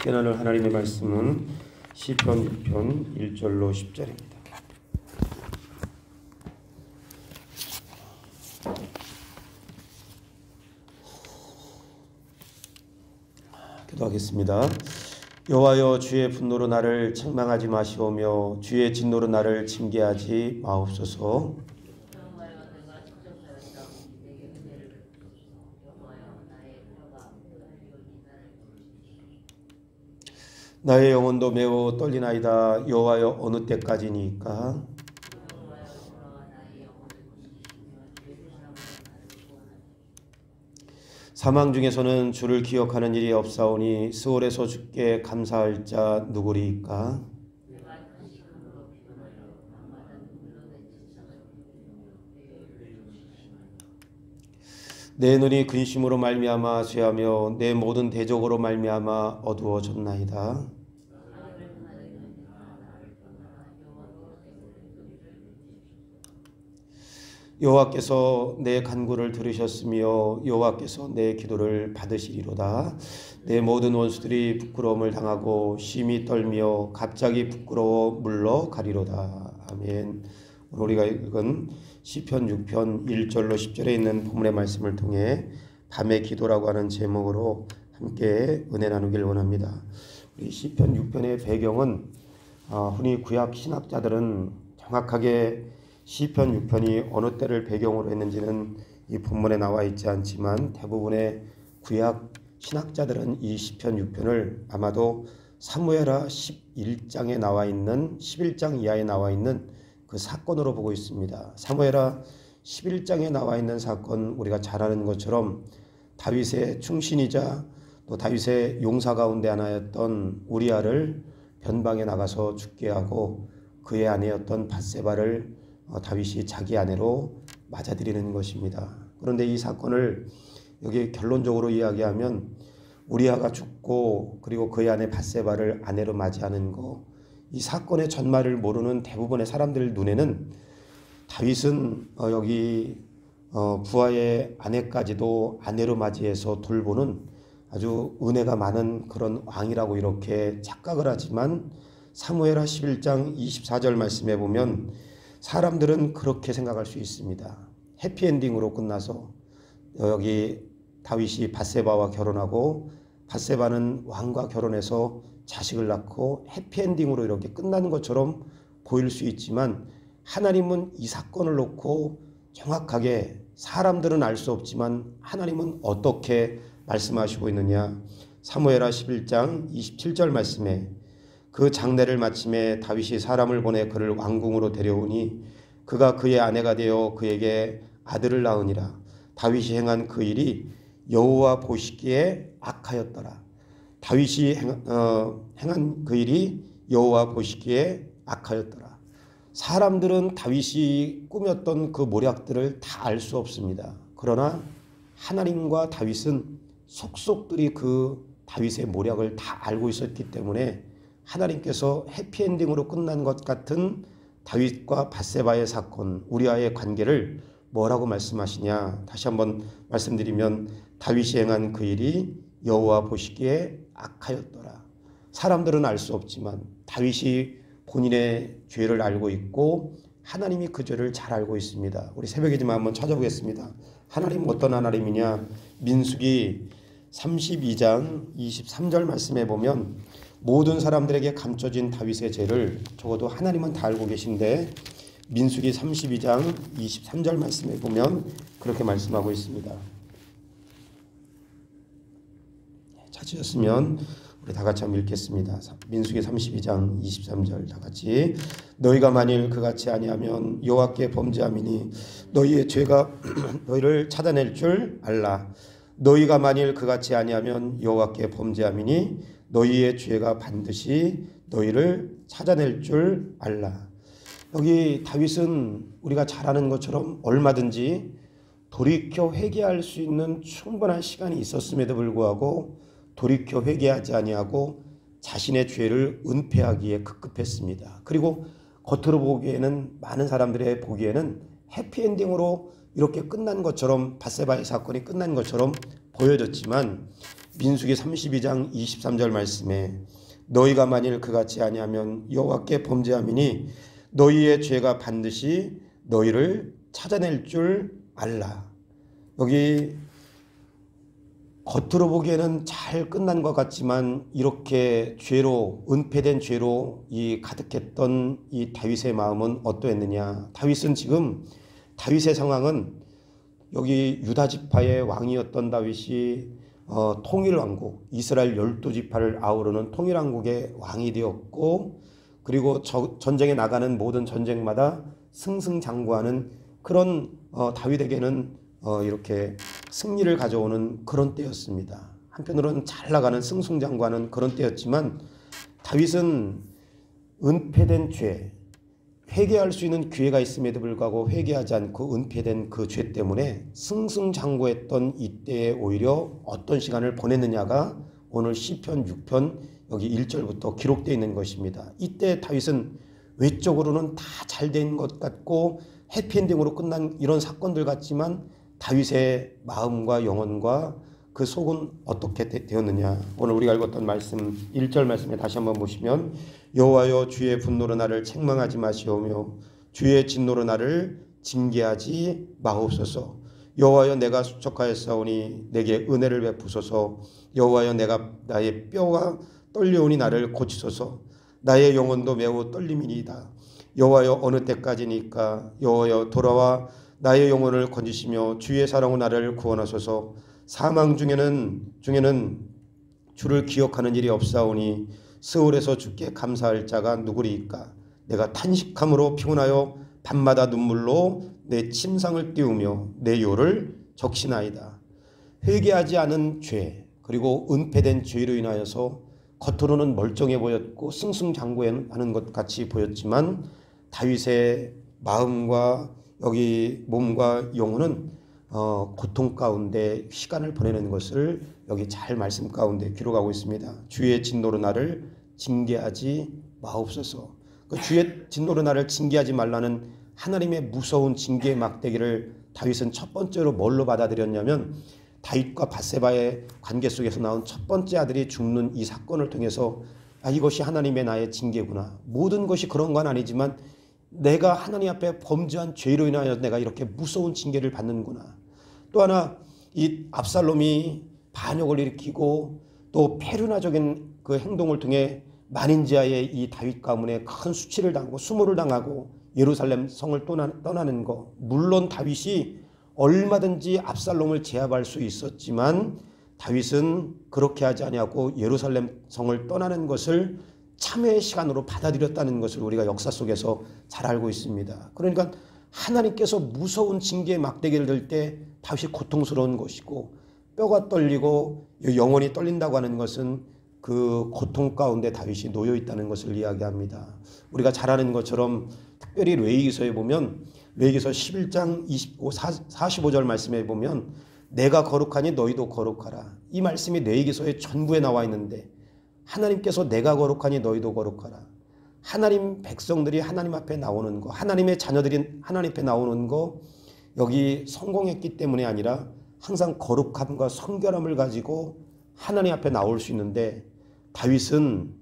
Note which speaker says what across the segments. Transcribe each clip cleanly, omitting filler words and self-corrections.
Speaker 1: 함께 나눌 하나님의 말씀은 시편 6편 1절로 10절입니다. 기도하겠습니다. 여호와여, 주의 분노로 나를 책망하지 마시오며 주의 진노로 나를 징계하지 마옵소서. 나의 영혼도 매우 떨리나이다. 여호와여, 어느 때까지니까? 사망 중에서는 주를 기억하는 일이 없사오니 스올에서 주께 감사할 자 누구리이까? 내 눈이 근심으로 말미암아 쇠하며 내 모든 대적으로 말미암아 어두워졌나이다. 여호와께서 내 간구를 들으셨으며 여호와께서 내 기도를 받으시리로다. 내 모든 원수들이 부끄러움을 당하고 심히 떨며 갑자기 부끄러워 물러가리로다. 아멘. 오늘 우리가 읽은 시편 6편 1절로 10절에 있는 본문의 말씀을 통해 밤의 기도라고 하는 제목으로 함께 은혜 나누길 원합니다. 우리 시편 6편의 배경은 흔히 구약 신학자들은 정확하게 시편 6편이 어느 때를 배경으로 했는지는 이 본문에 나와 있지 않지만 대부분의 구약 신학자들은 이 시편 6편을 아마도 사무엘하 11장에 나와 있는 11장 이하에 나와 있는 그 사건으로 보고 있습니다. 사무엘하 11장에 나와 있는 사건, 우리가 잘 아는 것처럼 다윗의 충신이자 또 다윗의 용사 가운데 하나였던 우리아를 변방에 나가서 죽게 하고 그의 아내였던 밧세바를 다윗이 자기 아내로 맞아들이는 것입니다. 그런데 이 사건을 여기 결론적으로 이야기하면 우리아가 죽고 그리고 그의 아내 밧세바를 아내로 맞이하는 것, 이 사건의 전말을 모르는 대부분의 사람들 눈에는 다윗은 여기 부하의 아내까지도 아내로 맞이해서 돌보는 아주 은혜가 많은 그런 왕이라고 이렇게 착각을 하지만 사무엘하 11장 24절 말씀에 보면 사람들은 그렇게 생각할 수 있습니다. 해피엔딩으로 끝나서 여기 다윗이 밧세바와 결혼하고 밧세바는 왕과 결혼해서 자식을 낳고 해피엔딩으로 이렇게 끝나는 것처럼 보일 수 있지만 하나님은 이 사건을 놓고 정확하게 사람들은 알 수 없지만 하나님은 어떻게 말씀하시고 있느냐. 사무엘하 11장 27절 말씀에 그 장례를 마침에 다윗이 사람을 보내 그를 왕궁으로 데려오니 그가 그의 아내가 되어 그에게 아들을 낳으니라. 다윗이 행한 그 일이 여호와 보시기에 악하였더라. 다윗이 행한 그 일이 여호와 보시기에 악하였더라. 사람들은 다윗이 꾸몄던 그 모략들을 다 알 수 없습니다. 그러나 하나님과 다윗은 속속들이 그 다윗의 모략을 다 알고 있었기 때문에 하나님께서 해피엔딩으로 끝난 것 같은 다윗과 밧세바의 사건, 우리아의 관계를 뭐라고 말씀하시냐. 다시 한번 말씀드리면 다윗이 행한 그 일이 여호와 보시기에 악하였더라. 사람들은 알 수 없지만 다윗이 본인의 죄를 알고 있고 하나님이 그 죄를 잘 알고 있습니다. 우리 새벽이지만 한번 찾아보겠습니다. 하나님 어떤 하나님이냐. 민수기 32장 23절 말씀에 보면 모든 사람들에게 감춰진 다윗의 죄를 적어도 하나님은 다 알고 계신데 민수기 32장 23절 말씀에 보면 그렇게 말씀하고 있습니다. 찾으셨으면 우리 다 같이 한번 읽겠습니다. 민수기 32장 23절 다 같이. 너희가 만일 그같이 아니하면 여호와께 범죄함이니 너희의 죄가 너희를 찾아낼 줄 알라. 너희가 만일 그같이 아니하면 여호와께 범죄함이니 너희의 죄가 반드시 너희를 찾아낼 줄 알라. 여기 다윗은 우리가 잘 아는 것처럼 얼마든지 돌이켜 회개할 수 있는 충분한 시간이 있었음에도 불구하고 돌이켜 회개하지 아니하고 자신의 죄를 은폐하기에 급급했습니다. 그리고 겉으로 보기에는 많은 사람들의 보기에는 해피엔딩으로 이렇게 끝난 것처럼 밧세바의 사건이 끝난 것처럼 보여졌지만 민수기 32장 23절 말씀에 너희가 만일 그같이 아니하면 여호와께 범죄함이니 너희의 죄가 반드시 너희를 찾아낼 줄 알라. 여기 겉으로 보기에는 잘 끝난 것 같지만 이렇게 죄로 은폐된 죄로 이 가득했던 이 다윗의 마음은 어떠했느냐. 다윗은 지금 다윗의 상황은 여기 유다 지파의 왕이었던 다윗이 통일왕국 이스라엘 12지파를 아우르는 통일왕국의 왕이 되었고 그리고 전쟁에 나가는 모든 전쟁마다 승승장구하는 그런 다윗에게는 이렇게 승리를 가져오는 그런 때였습니다. 한편으로는 잘 나가는 승승장구하는 그런 때였지만 다윗은 은폐된 죄, 회개할 수 있는 기회가 있음에도 불구하고 회개하지 않고 은폐된 그 죄 때문에 승승장구했던 이때에 오히려 어떤 시간을 보냈느냐가 오늘 시편 6편 여기 1절부터 기록되어 있는 것입니다. 이때 다윗은 외적으로는 다 잘 된 것 같고 해피엔딩으로 끝난 이런 사건들 같지만 다윗의 마음과 영혼과 그 속은 어떻게 되었느냐. 오늘 우리가 읽었던 말씀 1절 말씀에 다시 한번 보시면 여호와여 주의 분노로 나를 책망하지 마시오며 주의 진노로 나를 징계하지 마옵소서. 여호와여 내가 수척하였사오니 내게 은혜를 베푸소서. 여호와여 내가 나의 뼈가 떨려오니 나를 고치소서. 나의 영혼도 매우 떨림이니이다. 여호와여 어느 때까지니까. 여호와여 돌아와 나의 영혼을 건지시며 주의 사랑으로 나를 구원하소서. 사망 중에는 주를 기억하는 일이 없사오니 스올에서 주께 감사할 자가 누구리이까. 내가 탄식함으로 피곤하여 밤마다 눈물로 내 침상을 띄우며 내 요를 적시나이다. 회개하지 않은 죄 그리고 은폐된 죄로 인하여서 겉으로는 멀쩡해 보였고 승승장구하는 것 같이 보였지만 다윗의 마음과 여기 몸과 영혼은 고통 가운데 시간을 보내는 것을 여기 잘 말씀 가운데 기록하고 있습니다. 주의 진노로 나를 징계하지 마옵소서. 그 주의 진노로 나를 징계하지 말라는 하나님의 무서운 징계의 막대기를 다윗은 첫 번째로 뭘로 받아들였냐면 다윗과 밧세바의 관계 속에서 나온 첫 번째 아들이 죽는 이 사건을 통해서 이것이 하나님의 나의 징계구나. 모든 것이 그런 건 아니지만 내가 하나님 앞에 범죄한 죄로 인하여 내가 이렇게 무서운 징계를 받는구나. 또 하나 이 압살롬이 반역을 일으키고 또 페르나적인 그 행동을 통해 만인지하의 이 다윗 가문에 큰 수치를 당하고 수모를 당하고 예루살렘 성을 떠나는 거. 물론 다윗이 얼마든지 압살롬을 제압할 수 있었지만 다윗은 그렇게 하지 아니하고 예루살렘 성을 떠나는 것을 참회의 시간으로 받아들였다는 것을 우리가 역사 속에서 잘 알고 있습니다. 그러니까 하나님께서 무서운 징계의 막대기를 들 때 다윗이 고통스러운 것이고 뼈가 떨리고 영혼이 떨린다고 하는 것은 그 고통 가운데 다윗이 놓여 있다는 것을 이야기합니다. 우리가 잘 아는 것처럼 특별히 레위기서에 보면 레위기서 11장 45절 말씀에 보면 내가 거룩하니 너희도 거룩하라. 이 말씀이 레위기서의 전부에 나와 있는데 하나님께서 내가 거룩하니 너희도 거룩하라. 하나님 백성들이 하나님 앞에 나오는 거, 하나님의 자녀들이 하나님 앞에 나오는 거 여기 성공했기 때문이 아니라 항상 거룩함과 성결함을 가지고 하나님 앞에 나올 수 있는데 다윗은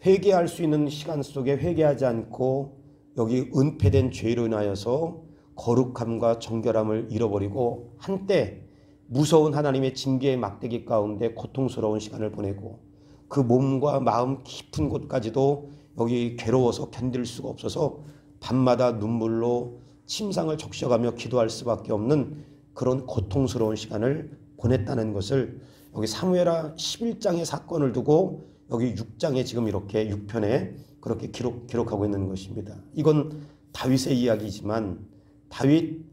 Speaker 1: 회개할 수 있는 시간 속에 회개하지 않고 여기 은폐된 죄로 인하여서 거룩함과 정결함을 잃어버리고 한때 무서운 하나님의 징계의 막대기 가운데 고통스러운 시간을 보내고 그 몸과 마음 깊은 곳까지도 여기 괴로워서 견딜 수가 없어서 밤마다 눈물로 침상을 적셔가며 기도할 수밖에 없는 그런 고통스러운 시간을 보냈다는 것을 여기 사무엘하 11장의 사건을 두고 여기 6장에 지금 이렇게 6편에 그렇게 기록하고 있는 것입니다. 이건 다윗의 이야기지만 다윗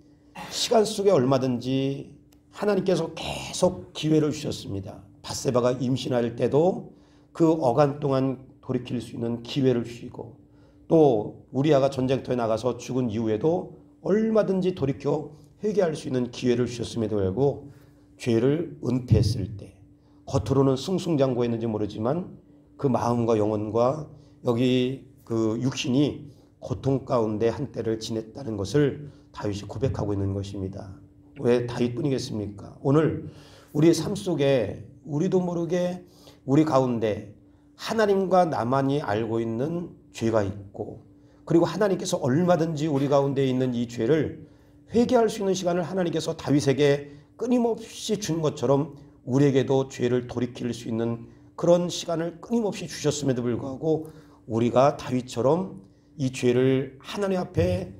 Speaker 1: 시간 속에 얼마든지 하나님께서 계속 기회를 주셨습니다. 밧세바가 임신할 때도 그 어간 동안 돌이킬 수 있는 기회를 주시고 또 우리아가 전쟁터에 나가서 죽은 이후에도 얼마든지 돌이켜 회개할 수 있는 기회를 주셨음에도 불구하고 죄를 은폐했을 때 겉으로는 승승장구했는지 모르지만 그 마음과 영혼과 여기 그 육신이 고통 가운데 한때를 지냈다는 것을 다윗이 고백하고 있는 것입니다. 왜 다윗뿐이겠습니까? 오늘 우리의 삶 속에 우리도 모르게 우리 가운데 하나님과 나만이 알고 있는 죄가 있고, 그리고 하나님께서 얼마든지 우리 가운데 있는 이 죄를 회개할 수 있는 시간을 하나님께서 다윗에게 끊임없이 준 것처럼 우리에게도 죄를 돌이킬 수 있는 그런 시간을 끊임없이 주셨음에도 불구하고 우리가 다윗처럼 이 죄를 하나님 앞에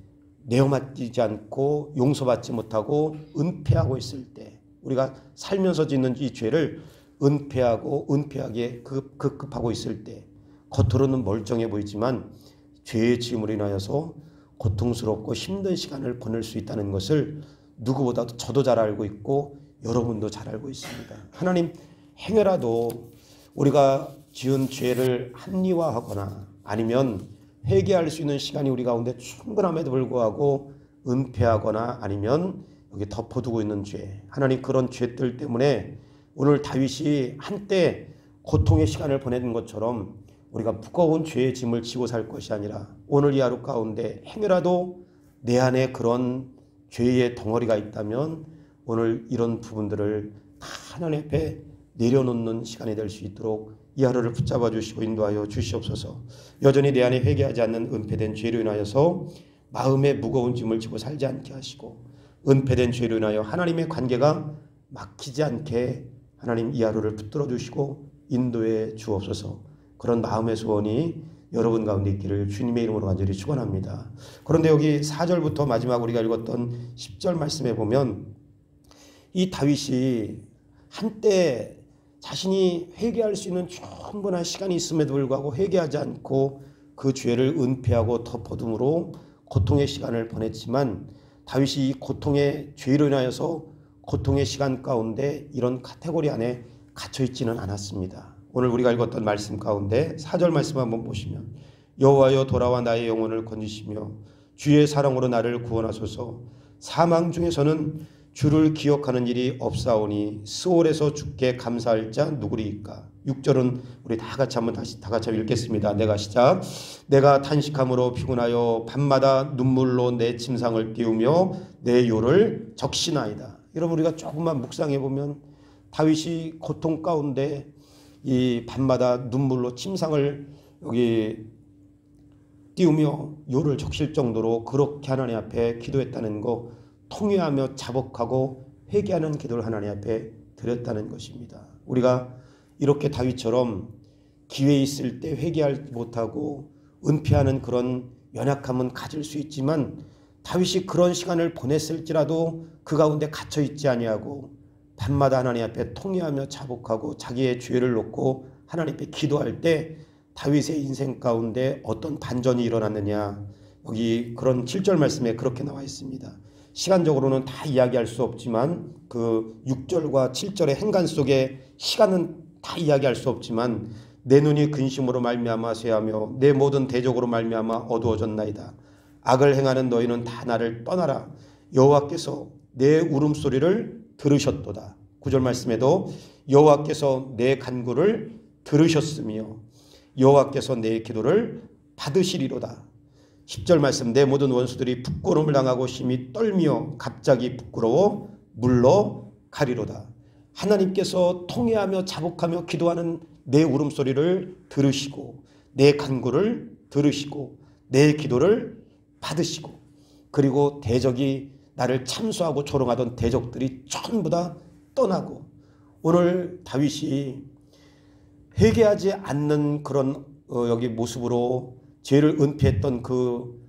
Speaker 1: 내어맡기지 않고 용서받지 못하고 은폐하고 있을 때, 우리가 살면서 짓는 이 죄를 은폐하게 급급하고 있을 때, 겉으로는 멀쩡해 보이지만 죄의 지음으로 인하여서 고통스럽고 힘든 시간을 보낼 수 있다는 것을 누구보다도 저도 잘 알고 있고 여러분도 잘 알고 있습니다. 하나님, 행여라도 우리가 지은 죄를 합리화하거나 아니면 회개할 수 있는 시간이 우리 가운데 충분함에도 불구하고 은폐하거나 아니면 여기 덮어두고 있는 죄, 하나님, 그런 죄들 때문에 오늘 다윗이 한때 고통의 시간을 보내는 것처럼 우리가 무거운 죄의 짐을 지고 살 것이 아니라 오늘 이 하루 가운데 행여라도 내 안에 그런 죄의 덩어리가 있다면 오늘 이런 부분들을 다 하나님 앞에 내려놓는 시간이 될 수 있도록 이 하루를 붙잡아 주시고 인도하여 주시옵소서. 여전히 내 안에 회개하지 않는 은폐된 죄로 인하여서 마음의 무거운 짐을 지고 살지 않게 하시고, 은폐된 죄로 인하여 하나님의 관계가 막히지 않게 하나님 이 하루를 붙들어 주시고 인도해 주옵소서. 그런 마음의 소원이 여러분 가운데 있기를 주님의 이름으로 간절히 축원합니다. 그런데 여기 4절부터 마지막 우리가 읽었던 10절 말씀에 보면 이 다윗이 한때 자신이 회개할 수 있는 충분한 시간이 있음에도 불구하고 회개하지 않고 그 죄를 은폐하고 덮어둠으로 고통의 시간을 보냈지만, 다윗이 이 고통의 죄로 인하여서 고통의 시간 가운데 이런 카테고리 안에 갇혀 있지는 않았습니다. 오늘 우리가 읽었던 말씀 가운데 4절 말씀 한번 보시면, 여호와여 돌아와 나의 영혼을 건지시며 주의 사랑으로 나를 구원하소서. 사망 중에서는 주를 기억하는 일이 없사오니 스올에서 주께 감사할 자 누구리이까. 6절은 우리 다 같이 한번 읽겠습니다. 내가 시작. 내가 탄식함으로 피곤하여 밤마다 눈물로 내 침상을 띄우며 내 요를 적시나이다. 여러분, 우리가 조금만 묵상해 보면 다윗이 고통 가운데 이 밤마다 눈물로 침상을 여기 띄우며 요를 적실 정도로 그렇게 하나님 앞에 기도했다는 거, 통회하며 자복하고 회개하는 기도를 하나님 앞에 드렸다는 것입니다. 우리가 이렇게 다윗처럼 기회 있을 때 회개하지 못하고 은폐하는 그런 연약함은 가질 수 있지만, 다윗이 그런 시간을 보냈을지라도 그 가운데 갇혀 있지 아니하고 밤마다 하나님 앞에 통회하며 자복하고 자기의 죄를 놓고 하나님 앞에 기도할 때 다윗의 인생 가운데 어떤 반전이 일어났느냐, 여기 그런 7절 말씀에 그렇게 나와 있습니다. 시간적으로는 다 이야기할 수 없지만 그 6절과 7절의 행간 속에 시간은 다 이야기할 수 없지만, 내 눈이 근심으로 말미암아 쇠하며 내 모든 대적으로 말미암아 어두워졌나이다. 악을 행하는 너희는 다 나를 떠나라. 여호와께서 내 울음소리를 들으셨도다. 9절 말씀에도 여호와께서 내 간구를 들으셨으며 여호와께서 내 기도를 받으시리로다. 10절 말씀, 내 모든 원수들이 부끄러움을 당하고 심히 떨며 갑자기 부끄러워 물러가리로다. 하나님께서 통회하며 자복하며 기도하는 내 울음소리를 들으시고 내 간구를 들으시고 내 기도를 받으시고, 그리고 대적이 나를 참수하고 조롱하던 대적들이 전부 다 떠나고, 오늘 다윗이 회개하지 않는 그런 여기 모습으로 죄를 은폐했던 그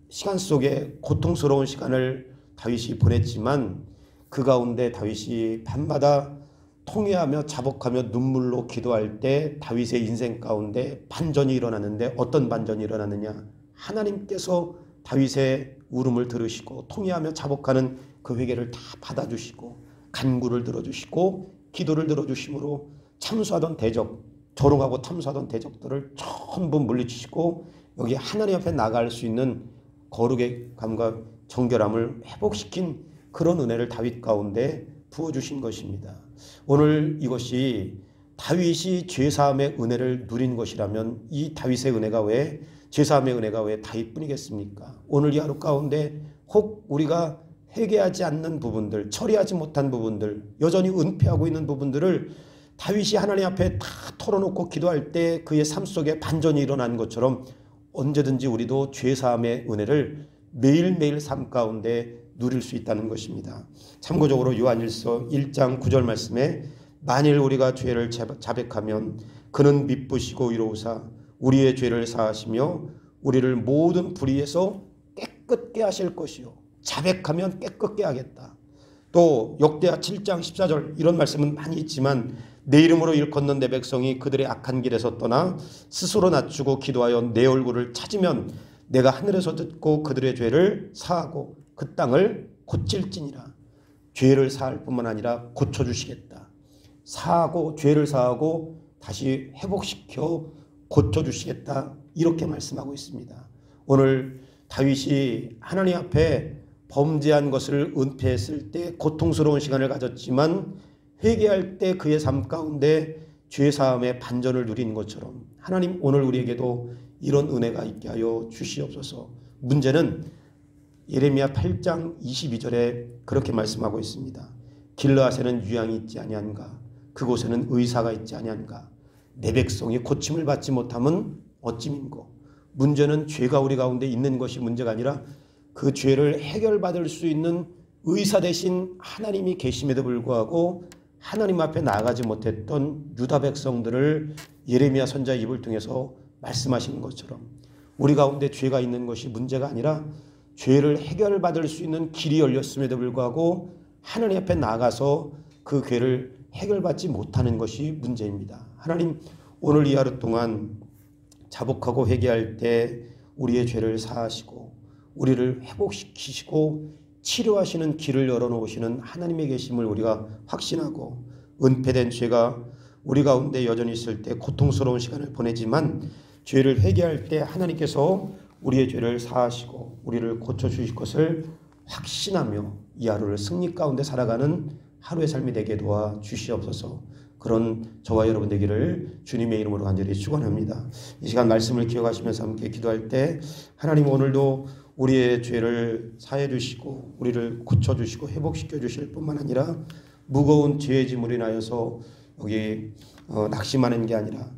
Speaker 1: 시간 속에 고통스러운 시간을 다윗이 보냈지만, 그 가운데 다윗이 밤마다 통회하며 자복하며 눈물로 기도할 때 다윗의 인생 가운데 반전이 일어났는데, 어떤 반전이 일어났느냐, 하나님께서 다윗의 울음을 들으시고 통회하며 자복하는 그 회개를 다 받아주시고 간구를 들어주시고 기도를 들어주심으로 참수하던 대적, 조롱하고 탐수하던 대적들을 전부 물리치시고 여기 하나님 앞에 나갈 수 있는 거룩의 감과 정결함을 회복시킨 그런 은혜를 다윗 가운데 부어주신 것입니다. 오늘 이것이 다윗이 죄사함의 은혜를 누린 것이라면 이 다윗의 은혜가 왜, 죄사함의 은혜가 왜 다윗뿐이겠습니까? 오늘 이 하루 가운데 혹 우리가 회개하지 않는 부분들, 처리하지 못한 부분들, 여전히 은폐하고 있는 부분들을 다윗이 하나님 앞에 다 털어놓고 기도할 때 그의 삶 속에 반전이 일어난 것처럼 언제든지 우리도 죄사함의 은혜를 매일매일 삶 가운데 누릴 수 있다는 것입니다. 참고적으로 요한일서 1장 9절 말씀에 만일 우리가 죄를 자백하면 그는 미쁘시고 의로우사 우리의 죄를 사하시며 우리를 모든 불의에서 깨끗게 하실 것이요. 자백하면 깨끗게 하겠다. 또 역대하 7장 14절 이런 말씀은 많이 있지만 내 이름으로 일컫는 내 백성이 그들의 악한 길에서 떠나 스스로 낮추고 기도하여 내 얼굴을 찾으면 내가 하늘에서 듣고 그들의 죄를 사하고 그 땅을 고칠지니라. 죄를 사할 뿐만 아니라 고쳐주시겠다. 사하고 죄를 사하고 다시 회복시켜 고쳐주시겠다. 이렇게 말씀하고 있습니다. 오늘 다윗이 하나님 앞에 범죄한 것을 은폐했을 때 고통스러운 시간을 가졌지만 회개할 때 그의 삶 가운데 죄사함의 반전을 누린 것처럼 하나님 오늘 우리에게도 이런 은혜가 있게 하여 주시옵소서. 문제는 예레미야 8장 22절에 그렇게 말씀하고 있습니다. 길르앗에는 유향이 있지 아니한가 그곳에는 의사가 있지 아니한가 내 백성이 고침을 받지 못함은 어찌민고. 문제는 죄가 우리 가운데 있는 것이 문제가 아니라 그 죄를 해결받을 수 있는 의사 대신 하나님이 계심에도 불구하고 하나님 앞에 나아가지 못했던 유다 백성들을 예레미야 선지자의 입을 통해서 말씀하시는 것처럼 우리 가운데 죄가 있는 것이 문제가 아니라 죄를 해결받을 수 있는 길이 열렸음에도 불구하고 하나님 앞에 나가서 그 죄를 해결받지 못하는 것이 문제입니다. 하나님 오늘 이 하루 동안 자복하고 회개할 때 우리의 죄를 사하시고 우리를 회복시키시고 치료하시는 길을 열어놓으시는 하나님의 계심을 우리가 확신하고 은폐된 죄가 우리 가운데 여전히 있을 때 고통스러운 시간을 보내지만 죄를 회개할 때 하나님께서 우리의 죄를 사하시고 우리를 고쳐주실 것을 확신하며 이 하루를 승리 가운데 살아가는 하루의 삶이 되게 도와 주시옵소서. 그런 저와 여러분 되기를 주님의 이름으로 간절히 축원합니다. 이 시간 말씀을 기억하시면서 함께 기도할 때 하나님 오늘도 우리의 죄를 사해 주시고 우리를 고쳐 주시고 회복시켜 주실 뿐만 아니라 무거운 죄의 짐으로 인하여서 여기 낙심하는 게 아니라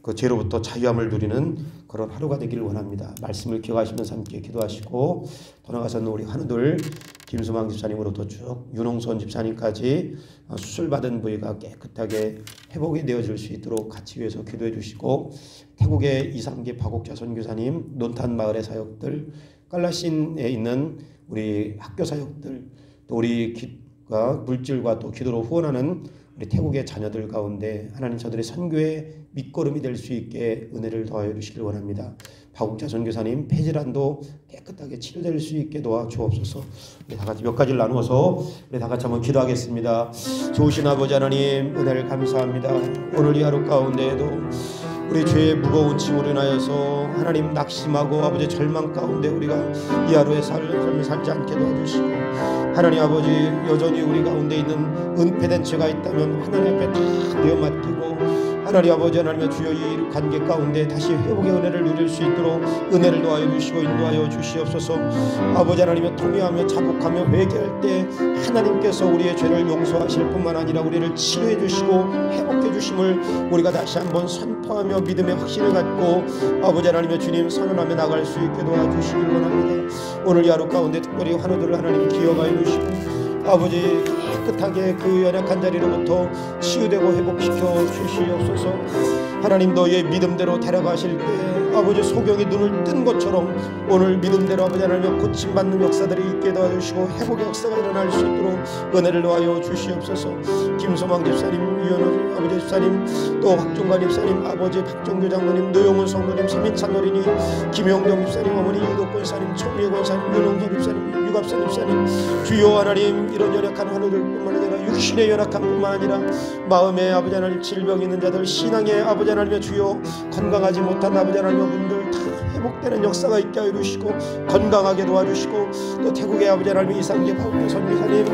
Speaker 1: 그 죄로부터 자유함을 누리는 그런 하루가 되기를 원합니다. 말씀을 기억하시면서 함께 기도하시고 돌아가서는 우리 한우들 김수망 집사님으로부터 쭉 윤홍선 집사님까지 수술받은 부위가 깨끗하게 회복이 되어질 수 있도록 같이 위해서 기도해 주시고 태국의 이상기 박옥자 선교사님 논탄 마을의 사역들 깔라신에 있는 우리 학교 사역들 또 우리가 물질과 또 기도로 후원하는 우리 태국의 자녀들 가운데 하나님 저들의 선교의 밑거름이 될 수 있게 은혜를 더하여 주시길 원합니다. 박옥자 선교사님 폐질환도 깨끗하게 치료될 수 있게 도와주옵소서. 우리 다 같이 몇 가지를 나누어서 우리 다 같이 한번 기도하겠습니다. 좋으신 아버지 하나님 은혜를 감사합니다. 오늘 이 하루 가운데에도 우리 죄의 무거운 짐으로 인하여서 하나님 낙심하고 아버지 절망 가운데 우리가 이 하루의 삶을 살지 않게 도와주시고 하나님 아버지 여전히 우리 가운데 있는 은폐된 죄가 있다면 하나님 앞에 다 내어 맡기고 하나님 아버지 하나님의 주여 이 관계 가운데 다시 회복의 은혜를 누릴 수 있도록 은혜를 도와여 주시고 인도하여 주시옵소서. 아버지 하나님의 통회하며 자복하며 회개할 때 하나님께서 우리의 죄를 용서하실 뿐만 아니라 우리를 치료해 주시고 회복해 주심을 우리가 다시 한번 선포하며 믿음의 확신을 갖고 아버지 하나님의 주님 선언하며 나갈 수 있게 도와주시길 원합니다. 오늘 이 하루 가운데 특별히 환우들을 하나님 기억하여 주시고 아버지 깨끗하게 그 연약한 자리로부터 치유되고 회복시켜 주시옵소서. 하나님 너희의 믿음대로 데려가실 때 아버지 소경이 눈을 뜬 것처럼 오늘 믿음대로 아버지 하나님 고침받는 역사들이 있게 도와주시고 회복의 역사가 일어날 수 있도록 은혜를 도와여 주시옵소서. 김소망 집사님, 유현호 아버지 집사님, 또 박종관 집사님, 아버지 박정규 장로님, 노영훈 성도님, 서민찬 어린이, 김영정 집사님, 어머니 유독권 사님, 청미애 권사님, 윤홍선 집사님, 유갑선 집사님, 주여 하나님 이런 연약한 환우들뿐만 아니라 육신의 연약한 뿐만 아니라 마음의 아버지 하나님 질병 있는 자들, 신앙의 아버지 하나님의 주여 건강하지 못한 아버지 하나님의 분들 다 회복되는 역사가 있게 하여 주시고 건강하게 도와주시고 또 태국의 아버지 하나님 이상계 박옥자 선교사님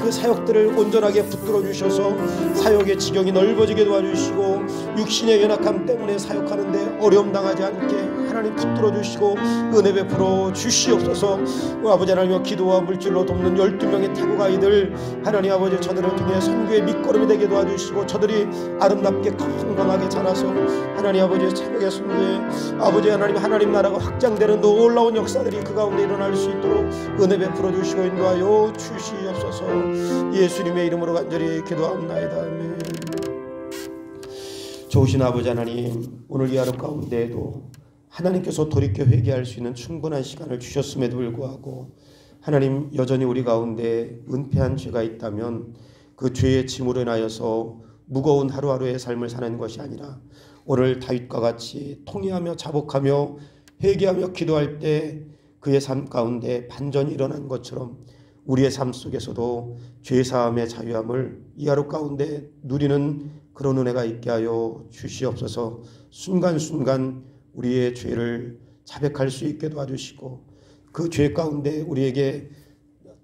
Speaker 1: 그 사역들을 온전하게 붙들어 주셔서 사역의 지경이 넓어지게 도와주시고 육신의 연약함 때문에 사역하는데 어려움 당하지 않게 하나님 붙들어 주시고 은혜 베풀어 주시옵소서. 아버지 하나님, 기도와 물질로 돕는 12명의 태국 아이들 하나님 아버지, 저들을 통해 선교의 밑거름이 되게 도와주시고 저들이 아름답게 건강하게 자라서 하나님 아버지 새벽의 선교에 아버지 하나님 나라가 확장되는 놀라운 역사들이 그 가운데 일어날 수 있도록 은혜 베풀어 주시고 인도하여 주시옵소서. 예수님의 이름으로 간절히 기도합나이다. 아멘. 좋으신 아버지 하나님, 오늘 이 하루 가운데에도 하나님께서 돌이켜 회개할 수 있는 충분한 시간을 주셨음에도 불구하고 하나님, 여전히 우리 가운데 은폐한 죄가 있다면 그 죄의 짐으로 인하여서 무거운 하루하루의 삶을 사는 것이 아니라 오늘 다윗과 같이 통회하며 자복하며 회개하며 기도할 때 그의 삶 가운데 반전이 일어난 것처럼 우리의 삶 속에서도 죄사함의 자유함을 이 하루 가운데 누리는 그런 은혜가 있게 하여 주시옵소서. 순간순간 우리의 죄를 자백할 수 있게 도와주시고 그 죄 가운데 우리에게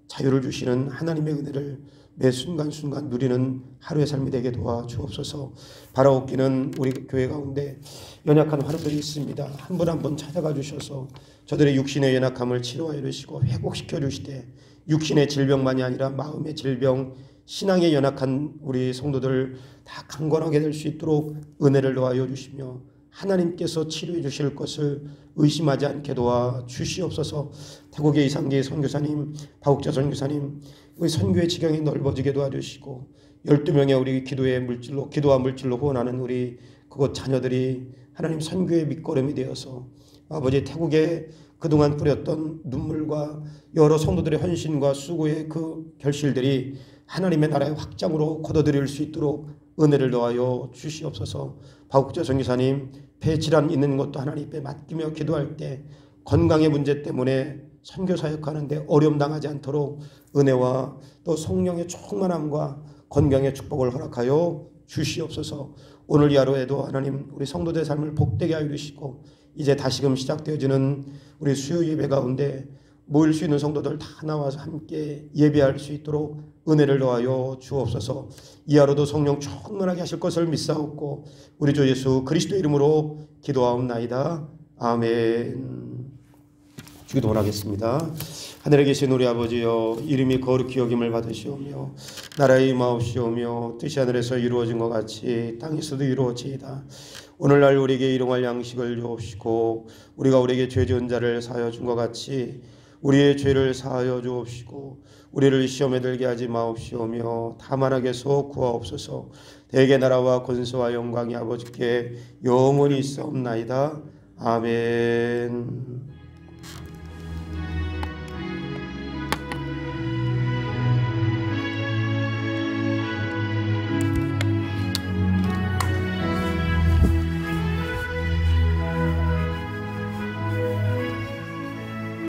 Speaker 1: 자유를 주시는 하나님의 은혜를 매 순간순간 누리는 하루의 삶이 되게 도와주옵소서. 바라옵기는 우리 교회 가운데 연약한 환우들이 있습니다. 한 분 한 분 찾아가 주셔서 저들의 육신의 연약함을 치료하여 주시고 회복시켜 주시되 육신의 질병만이 아니라 마음의 질병, 신앙에 연약한 우리 성도들 다 강건하게 될 수 있도록 은혜를 도와여 주시며 하나님께서 치료해 주실 것을 의심하지 않게 도와 주시옵소서. 태국의 이상계 선교사님, 박욱자 선교사님, 우리 선교의 지경이 넓어지게 도와주시고 12명의 우리 기도와 물질로 후원하는 우리 그곳 자녀들이 하나님 선교의 밑거름이 되어서 아버지 태국에 그동안 뿌렸던 눈물과 여러 성도들의 헌신과 수고의 그 결실들이 하나님의 나라의 확장으로 거둬들일 수 있도록 은혜를 더하여 주시옵소서. 박욱자 선교사님, 폐질환 있는 것도 하나님께 맡기며 기도할 때 건강의 문제 때문에 선교 사역하는데 어려움 당하지 않도록 은혜와 또 성령의 충만함과 건강의 축복을 허락하여 주시옵소서. 오늘 이 하루에도 하나님 우리 성도들의 삶을 복되게 하여 주시고 이제 다시금 시작되어지는 우리 수요 예배 가운데 모일 수 있는 성도들 다 나와서 함께 예배할 수 있도록 은혜를 더하여 주옵소서. 이 하루도 성령 충만하게 하실 것을 믿사옵고 우리 주 예수 그리스도 이름으로 기도하옵나이다. 아멘. 주기도 원하겠습니다. 하늘에 계신 우리 아버지여, 이름이 거룩히 여김을 받으시오며 나라의 임하옵시오며 뜻이 하늘에서 이루어진 것 같이 땅에서도 이루어지이다. 오늘날 우리에게 일용할 양식을 주옵시고 우리가 우리에게 죄 지은 자를 사하여 준 것 같이 우리의 죄를 사하여 주옵시고 우리를 시험에 들게 하지 마옵시오며 다만 악에서 구하옵소서. 대개 나라와 권세와 영광이 아버지께 영원히 있사옵나이다. 아멘.